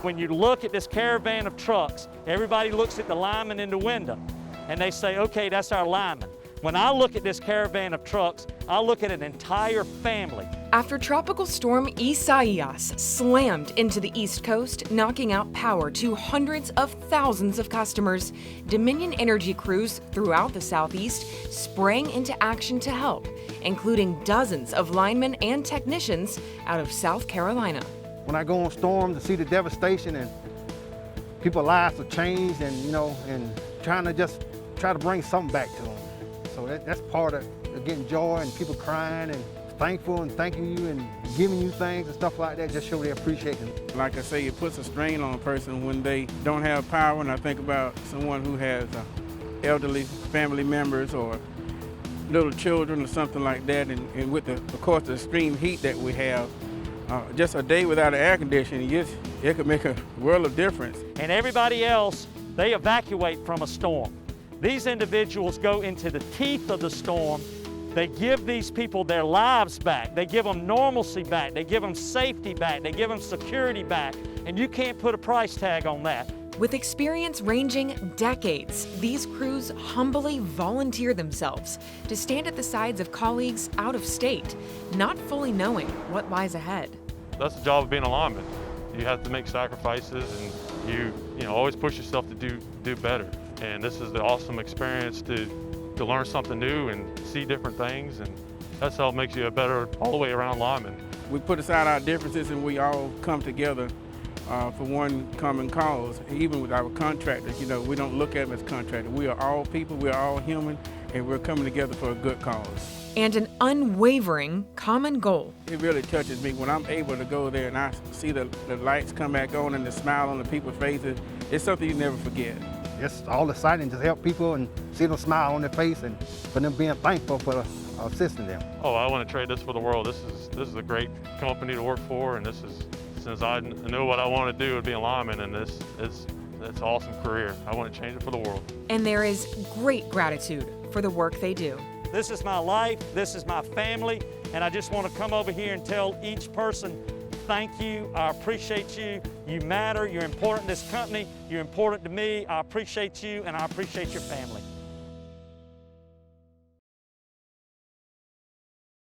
When you look at this caravan of trucks, everybody looks at the lineman in the window and they say, okay, that's our lineman. When I look at this caravan of trucks, I look at an entire family. After Tropical Storm Isaias slammed into the East Coast, knocking out power to hundreds of thousands of customers, Dominion Energy crews throughout the Southeast sprang into action to help, including dozens of linemen and technicians out of South Carolina. When I go on storm to see the devastation and people's lives are changed and trying to bring something back to them. So that's part of getting joy and people crying and thankful and thanking you and giving you things and stuff like that, just show they appreciate it. Like I say, it puts a strain on a person when they don't have power, and I think about someone who has elderly family members or little children or something like that, and with of course the extreme heat that we have, just a day without an air conditioning, it could make a world of difference. And everybody else, they evacuate from a storm. These individuals go into the teeth of the storm. They give these people their lives back. They give them normalcy back. They give them safety back. They give them security back. And you can't put a price tag on that. With experience ranging decades, these crews humbly volunteer themselves to stand at the sides of colleagues out of state, not fully knowing what lies ahead. That's the job of being a lineman. You have to make sacrifices, and you always push yourself to do better. And this is the awesome experience to learn something new and see different things, and that's how it makes you a better all the way around lineman. We put aside our differences and we all come together for one common cause. Even with our contractors, we don't look at them as contractors. We are all people, we are all human, and we're coming together for a good cause. And an unwavering common goal. It really touches me when I'm able to go there and I see the lights come back on and the smile on the people's faces. It's something you never forget. It's all exciting to help people and see them smile on their face and for them being thankful for assisting them. Oh, I want to trade this for the world. This is a great company to work for, and since I know what I want to do with being a lineman, and it's an awesome career. I want to change it for the world. And there is great gratitude for the work they do. This is my life, this is my family, and I just want to come over here and tell each person, thank you, I appreciate you, you matter, you're important to this company, you're important to me, I appreciate you, and I appreciate your family.